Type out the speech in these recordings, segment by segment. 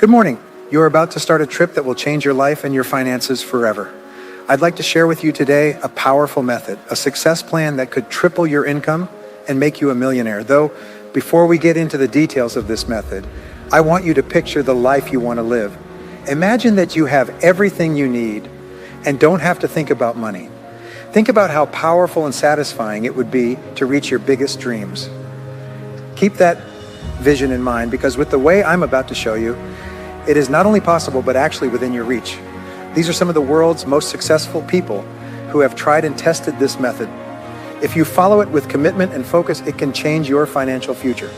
Good morning. You are about to start a trip that will change your life and your finances forever. I'd like to share with you today a powerful method, a success plan that could triple your income and make you a millionaire. Though, before we get into the details of this method, I want you to picture the life you want to live. Imagine that you have everything you need and don't have to think about money. Think about how powerful and satisfying it would be to reach your biggest dreams. Keep that vision in mind, because with the way I'm about to show you, it is not only possible, but actually within your reach. These are some of the world's most successful people who have tried and tested this method. If you follow it with commitment and focus, it can change your financial future.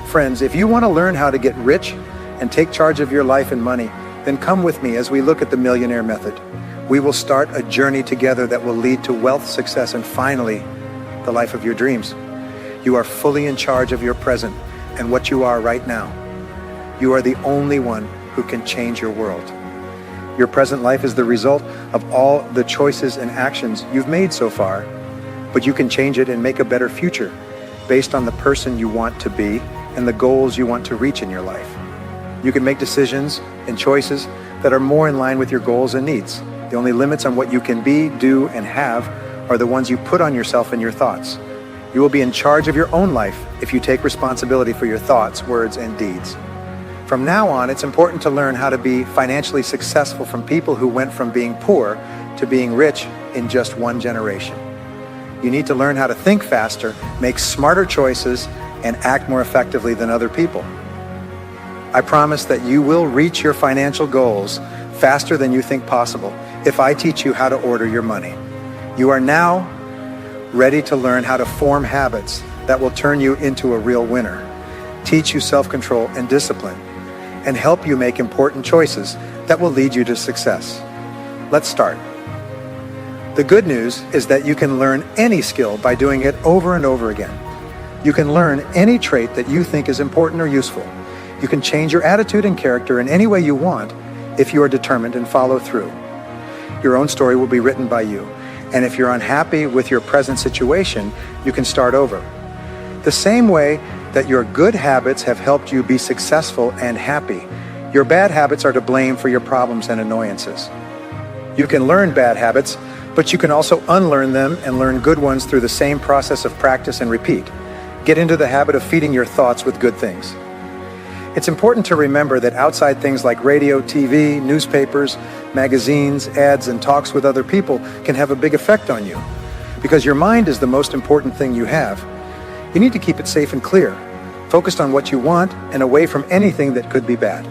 Friends, if you want to learn how to get rich and take charge of your life and money, then come with me as we look at the millionaire method. We will start a journey together that will lead to wealth, success, and finally, the life of your dreams. You are fully in charge of your present and what you are right now. You are the only one who can change your world. Your present life is the result of all the choices and actions you've made so far, but you can change it and make a better future based on the person you want to be and the goals you want to reach in your life. You can make decisions and choices that are more in line with your goals and needs. The only limits on what you can be, do, and have are the ones you put on yourself and your thoughts. You will be in charge of your own life if you take responsibility for your thoughts, words, and deeds. From now on, it's important to learn how to be financially successful from people who went from being poor to being rich in just one generation. You need to learn how to think faster, make smarter choices, and act more effectively than other people. I promise that you will reach your financial goals faster than you think possible if I teach you how to order your money. You are now ready to learn how to form habits that will turn you into a real winner, teach you self-control and discipline, and help you make important choices that will lead you to success. Let's start. The good news is that you can learn any skill by doing it over and over again. You can learn any trait that you think is important or useful. You can change your attitude and character in any way you want if you are determined and follow through. Your own story will be written by you. And if you're unhappy with your present situation, you can start over. The same way that your good habits have helped you be successful and happy, your bad habits are to blame for your problems and annoyances. You can learn bad habits, but you can also unlearn them and learn good ones through the same process of practice and repeat. Get into the habit of feeding your thoughts with good things. It's important to remember that outside things like radio, TV, newspapers, magazines, ads, and talks with other people can have a big effect on you. Because your mind is the most important thing you have, you need to keep it safe and clear, focused on what you want and away from anything that could be bad.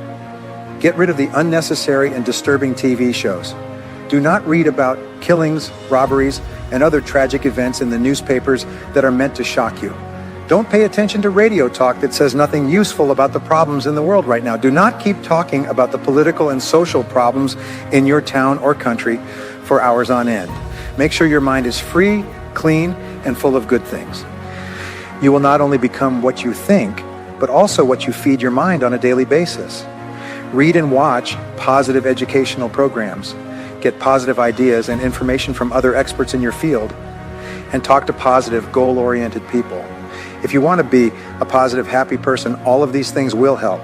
Get rid of the unnecessary and disturbing TV shows. Do not read about killings, robberies, and other tragic events in the newspapers that are meant to shock you. Don't pay attention to radio talk that says nothing useful about the problems in the world right now. Do not keep talking about the political and social problems in your town or country for hours on end. Make sure your mind is free, clean, and full of good things. You will not only become what you think, but also what you feed your mind on a daily basis. Read and watch positive educational programs. Get positive ideas and information from other experts in your field. And talk to positive, goal-oriented people. If you want to be a positive, happy person, all of these things will help.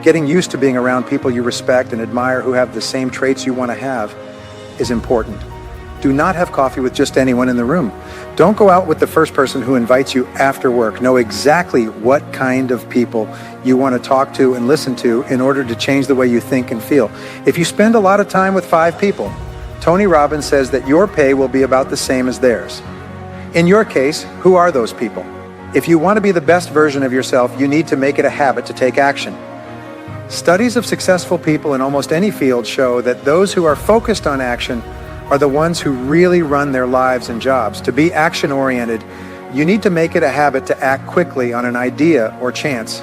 Getting used to being around people you respect and admire who have the same traits you want to have is important. Do not have coffee with just anyone in the room. Don't go out with the first person who invites you after work. Know exactly what kind of people you want to talk to and listen to in order to change the way you think and feel. If you spend a lot of time with 5 people, Tony Robbins says that your pay will be about the same as theirs. In your case, who are those people? If you want to be the best version of yourself, you need to make it a habit to take action. Studies of successful people in almost any field show that those who are focused on action are the ones who really run their lives and jobs. To be action-oriented, you need to make it a habit to act quickly on an idea or chance.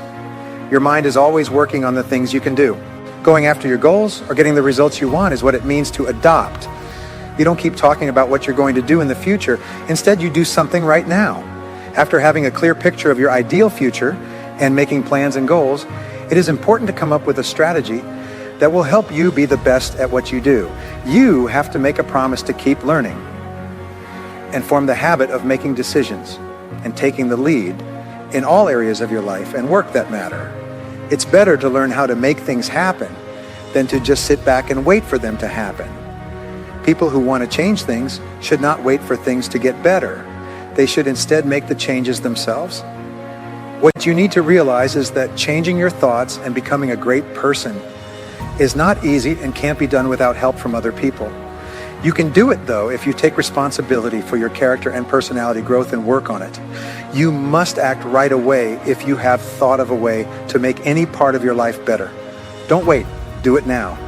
Your mind is always working on the things you can do. Going after your goals or getting the results you want is what it means to adopt. You don't keep talking about what you're going to do in the future. Instead, you do something right now. After having a clear picture of your ideal future and making plans and goals, it is important to come up with a strategy that will help you be the best at what you do. You have to make a promise to keep learning and form the habit of making decisions and taking the lead in all areas of your life and work that matter. It's better to learn how to make things happen than to just sit back and wait for them to happen. People who want to change things should not wait for things to get better. They should instead make the changes themselves. What you need to realize is that changing your thoughts and becoming a great person is not easy and can't be done without help from other people. You can do it, though, if you take responsibility for your character and personality growth and work on it. You must act right away if you have thought of a way to make any part of your life better. Don't wait. Do it now.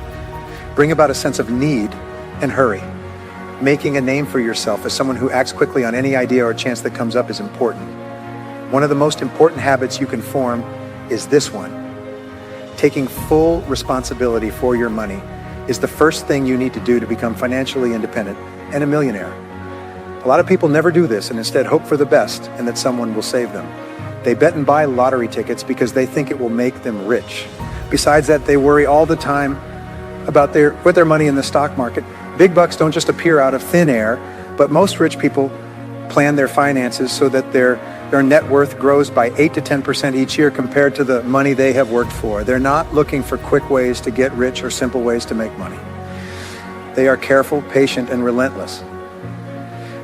Bring about a sense of need and hurry. Making a name for yourself as someone who acts quickly on any idea or chance that comes up is important. One of the most important habits you can form is this one. Taking full responsibility for your money is the first thing you need to do to become financially independent and a millionaire. A lot of people never do this and instead hope for the best and that someone will save them. They bet and buy lottery tickets because they think it will make them rich. Besides that, they worry all the time about put their money in the stock market. Big bucks don't just appear out of thin air, but most rich people plan their finances so that their net worth grows by 8 to 10% each year compared to the money they have worked for. They're not looking for quick ways to get rich or simple ways to make money. They are careful, patient, and relentless.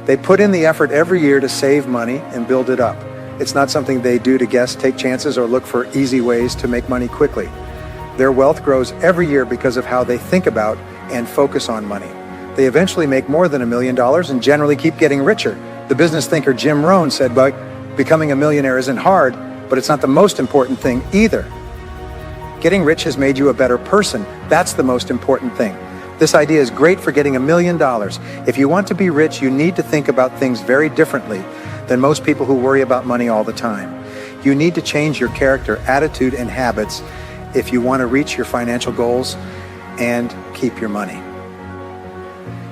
They put in the effort every year to save money and build it up. It's not something they do to guess, take chances, or look for easy ways to make money quickly. Their wealth grows every year because of how they think about and focus on money. They eventually make more than $1 million and generally keep getting richer. The business thinker Jim Rohn said, becoming a millionaire isn't hard, but it's not the most important thing either. Getting rich has made you a better person. That's the most important thing. This idea is great for getting $1 million. If you want to be rich, you need to think about things very differently than most people who worry about money all the time. You need to change your character, attitude, and habits if you want to reach your financial goals and keep your money.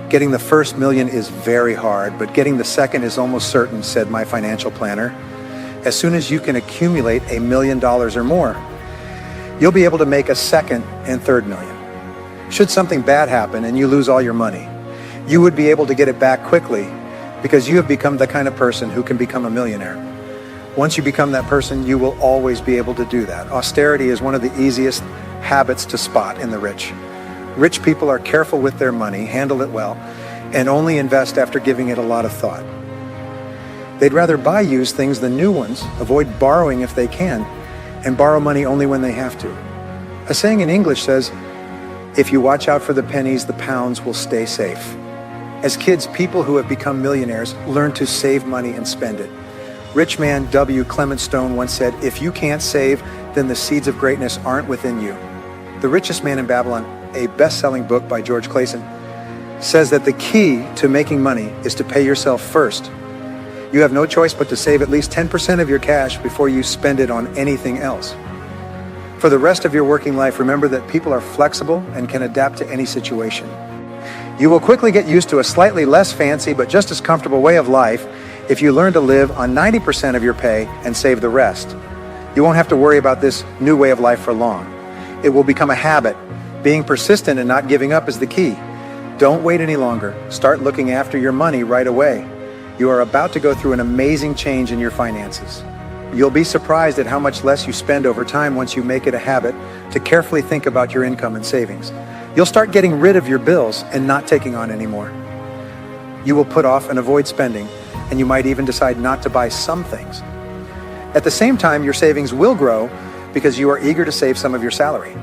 Getting the first million is very hard, but getting the second is almost certain, said my financial planner. As soon as you can accumulate $1 million or more, you'll be able to make a second and third million. Should something bad happen and you lose all your money, you would be able to get it back quickly because you have become the kind of person who can become a millionaire. Once you become that person, you will always be able to do that. Austerity is one of the easiest habits to spot in the rich. Rich people are careful with their money, handle it well, and only invest after giving it a lot of thought. They'd rather buy used things than new ones, avoid borrowing if they can, and borrow money only when they have to. A saying in English says, if you watch out for the pennies, the pounds will stay safe. As kids, people who have become millionaires learn to save money and spend it. Rich man W. Clement Stone once said, if you can't save, then the seeds of greatness aren't within you. The Richest Man in Babylon, a best-selling book by George Clason, says that the key to making money is to pay yourself first. You have no choice but to save at least 10% of your cash before you spend it on anything else. For the rest of your working life, remember that people are flexible and can adapt to any situation. You will quickly get used to a slightly less fancy but just as comfortable way of life if you learn to live on 90% of your pay and save the rest. You won't have to worry about this new way of life for long. It will become a habit. Being persistent and not giving up is the key. Don't wait any longer. Start looking after your money right away. You are about to go through an amazing change in your finances. You'll be surprised at how much less you spend over time once you make it a habit to carefully think about your income and savings. You'll start getting rid of your bills and not taking on any more. You will put off and avoid spending, and you might even decide not to buy some things. At the same time, your savings will grow because you are eager to save some of your salary.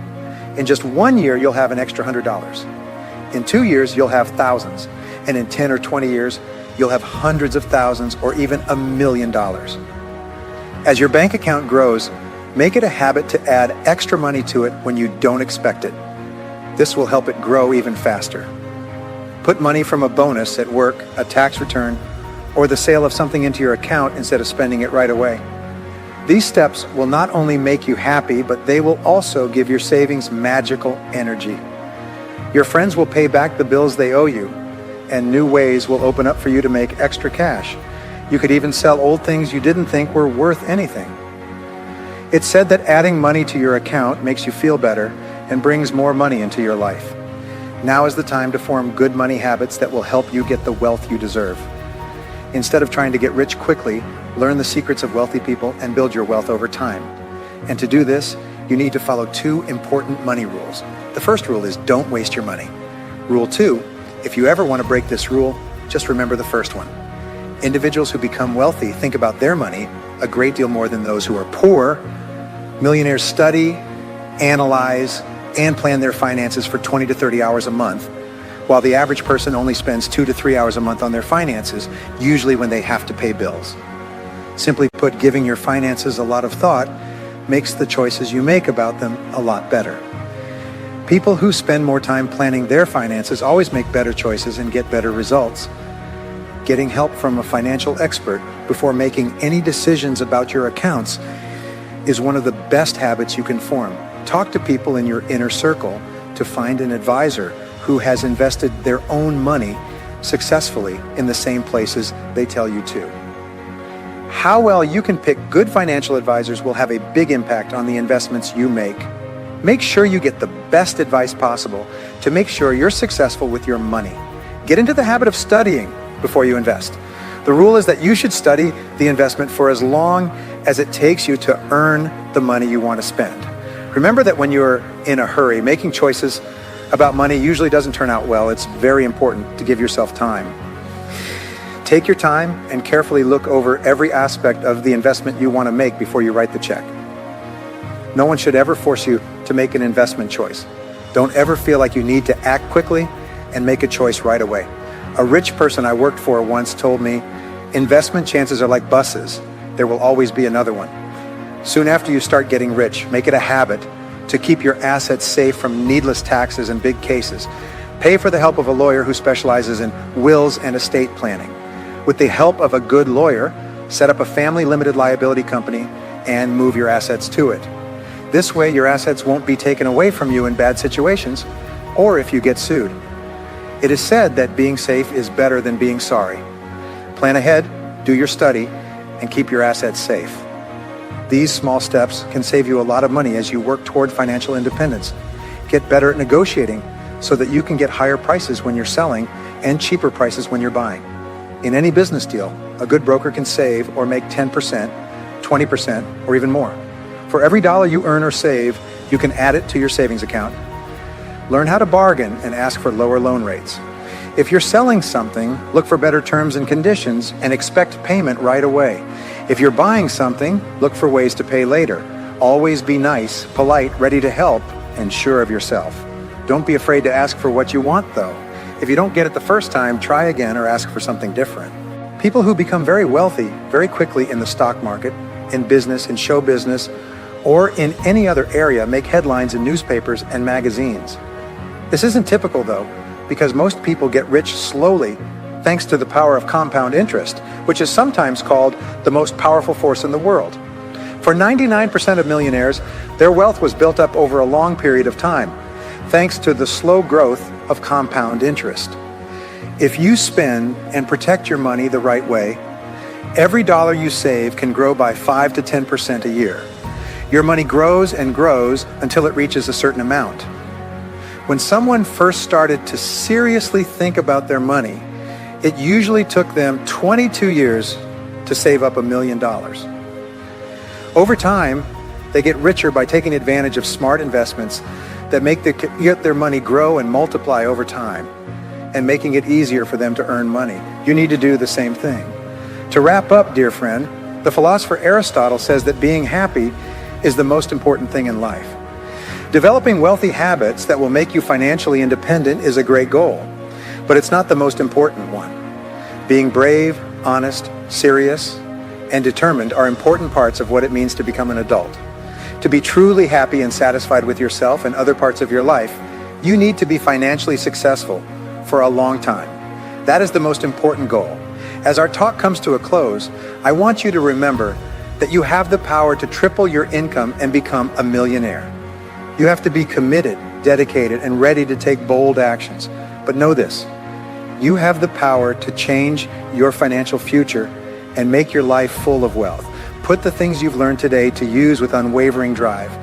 In just 1 year, you'll have an extra $100. In 2 years, you'll have thousands. And in 10 or 20 years, you'll have hundreds of thousands or even $1 million. As your bank account grows, make it a habit to add extra money to it when you don't expect it. This will help it grow even faster. Put money from a bonus at work, a tax return, or the sale of something into your account instead of spending it right away. These steps will not only make you happy, but they will also give your savings magical energy. Your friends will pay back the bills they owe you, and new ways will open up for you to make extra cash. You could even sell old things you didn't think were worth anything. It's said that adding money to your account makes you feel better and brings more money into your life. Now is the time to form good money habits that will help you get the wealth you deserve. Instead of trying to get rich quickly, learn the secrets of wealthy people and build your wealth over time. And to do this, you need to follow 2 important money rules. The first rule is don't waste your money. Rule 2, if you ever want to break this rule, just remember the first one. Individuals who become wealthy think about their money a great deal more than those who are poor. Millionaires study, analyze, and plan their finances for 20 to 30 hours a month, while the average person only spends 2 to 3 hours a month on their finances, usually when they have to pay bills. Simply put, giving your finances a lot of thought makes the choices you make about them a lot better. People who spend more time planning their finances always make better choices and get better results. Getting help from a financial expert before making any decisions about your accounts is one of the best habits you can form. Talk to people in your inner circle to find an advisor who has invested their own money successfully in the same places they tell you to. How well you can pick good financial advisors will have a big impact on the investments you make. Make sure you get the best advice possible to make sure you're successful with your money. Get into the habit of studying before you invest. The rule is that you should study the investment for as long as it takes you to earn the money you want to spend. Remember that when you're in a hurry, making choices about money usually doesn't turn out well. It's very important to give yourself time. Take your time and carefully look over every aspect of the investment you want to make before you write the check. No one should ever force you to make an investment choice. Don't ever feel like you need to act quickly and make a choice right away. A rich person I worked for once told me, investment chances are like buses. There will always be another one. Soon after you start getting rich, make it a habit to keep your assets safe from needless taxes and big cases. Pay for the help of a lawyer who specializes in wills and estate planning. With the help of a good lawyer, set up a family limited liability company and move your assets to it. This way, your assets won't be taken away from you in bad situations or if you get sued. It is said that being safe is better than being sorry. Plan ahead, do your study, and keep your assets safe. These small steps can save you a lot of money as you work toward financial independence. Get better at negotiating so that you can get higher prices when you're selling and cheaper prices when you're buying. In any business deal, a good broker can save or make 10%, 20%, or even more. For every dollar you earn or save, you can add it to your savings account. Learn how to bargain and ask for lower loan rates. If you're selling something, look for better terms and conditions and expect payment right away. If you're buying something, look for ways to pay later. Always be nice, polite, ready to help, and sure of yourself. Don't be afraid to ask for what you want, though. If you don't get it the first time, try again or ask for something different. People who become very wealthy very quickly in the stock market, in business, in show business, or in any other area make headlines in newspapers and magazines. This isn't typical, though, because most people get rich slowly thanks to the power of compound interest, which is sometimes called the most powerful force in the world. For 99% of millionaires, their wealth was built up over a long period of time, thanks to the slow growth of compound interest. If you spend and protect your money the right way, every dollar you save can grow by 5 to 10% a year. Your money grows and grows until it reaches a certain amount. When someone first started to seriously think about their money, it usually took them 22 years to save up $1 million. Over time, they get richer by taking advantage of smart investments that make their money grow and multiply over time, and making it easier for them to earn money. You need to do the same thing. To wrap up, dear friend, the philosopher Aristotle says that being happy is the most important thing in life. Developing wealthy habits that will make you financially independent is a great goal, but it's not the most important one. Being brave, honest, serious, and determined are important parts of what it means to become an adult. To be truly happy and satisfied with yourself and other parts of your life, you need to be financially successful for a long time. That is the most important goal. As our talk comes to a close, I want you to remember that you have the power to triple your income and become a millionaire. You have to be committed, dedicated, and ready to take bold actions. But know this, you have the power to change your financial future and make your life full of wealth. Put the things you've learned today to use with unwavering drive.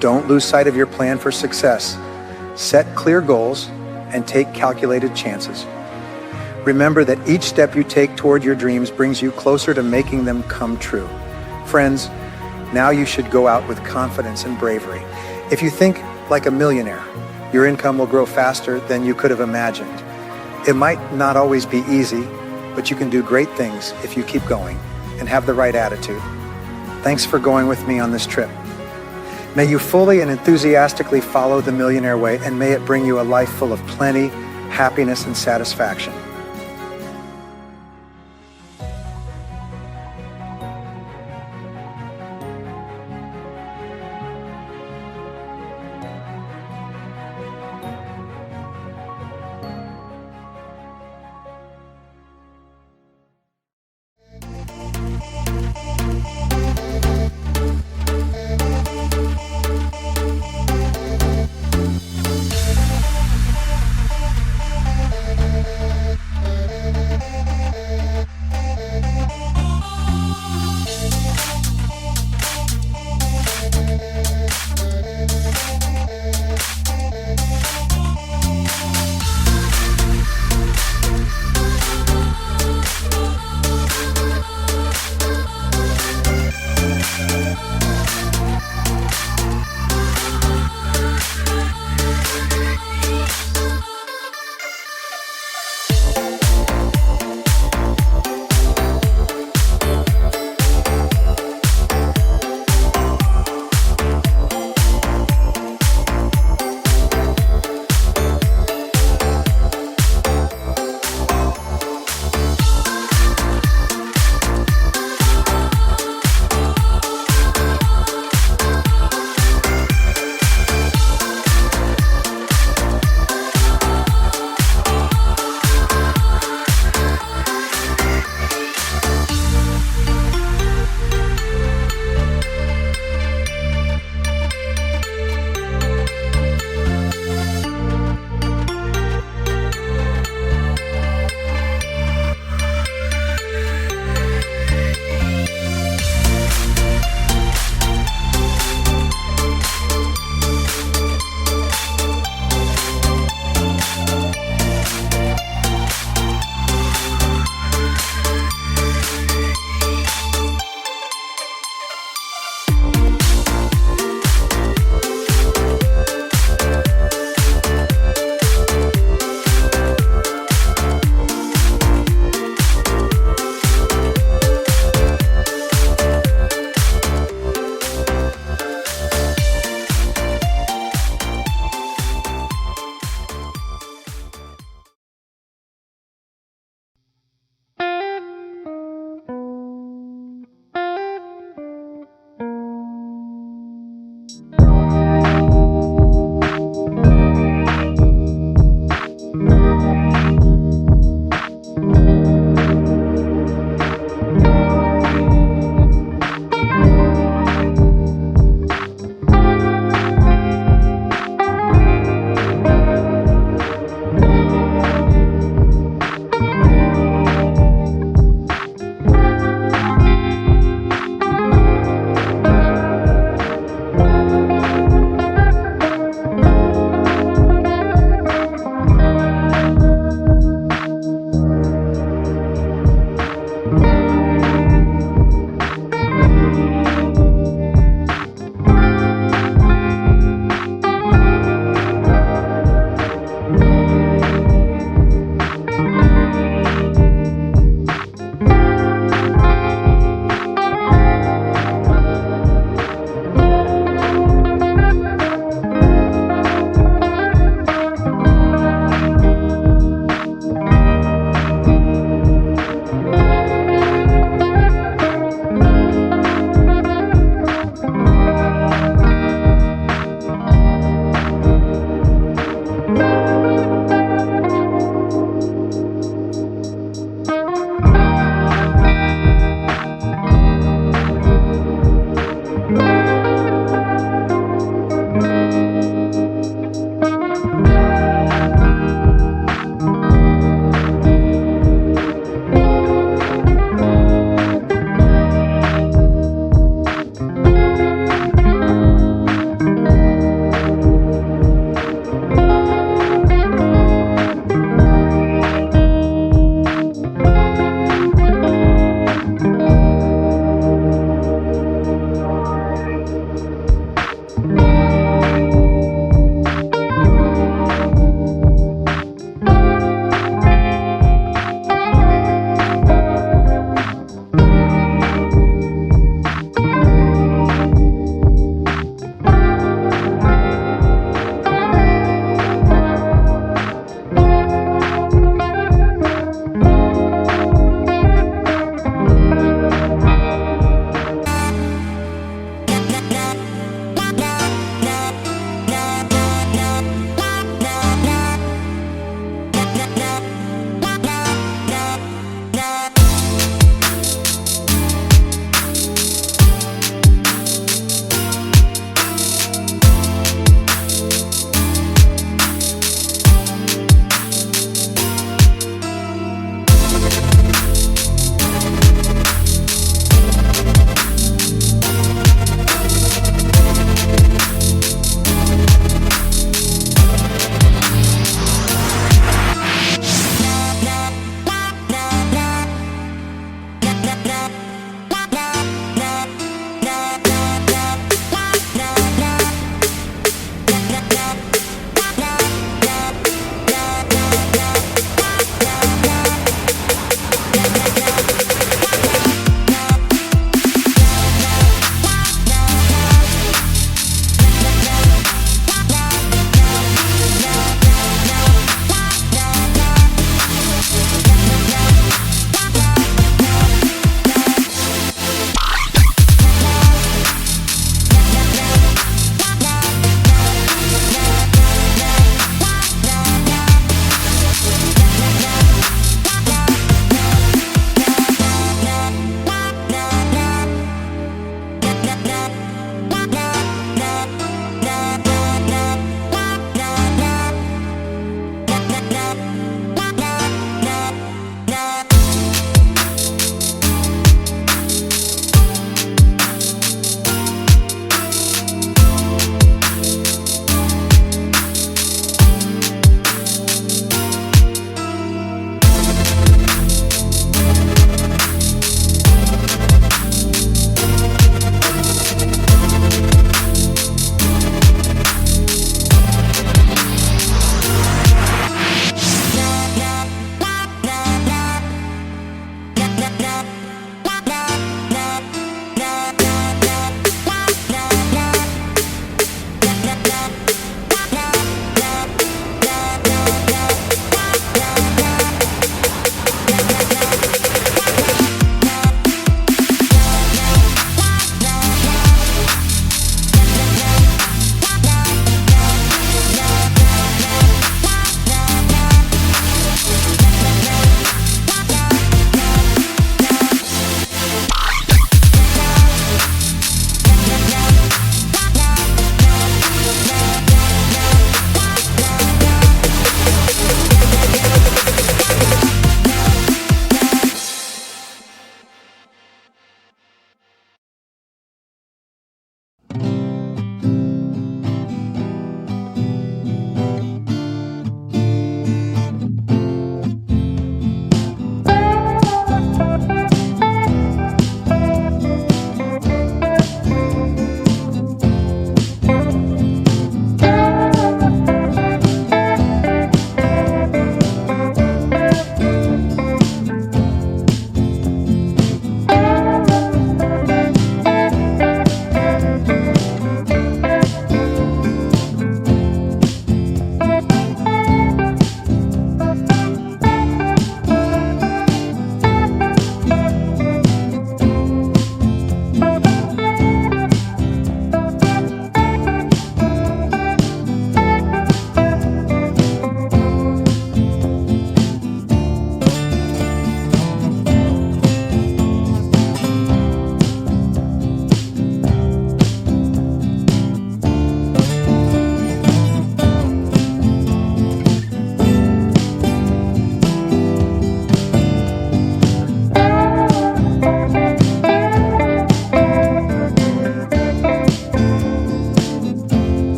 Don't lose sight of your plan for success. Set clear goals and take calculated chances. Remember that each step you take toward your dreams brings you closer to making them come true. Friends, Now you should go out with confidence and bravery. If you think like a millionaire, your income will grow faster than you could have imagined. It might not always be easy, but you can do great things if you keep going and have the right attitude. Thanks for going with me on this trip. May you fully and enthusiastically follow the millionaire way, and may it bring you a life full of plenty, happiness, and satisfaction.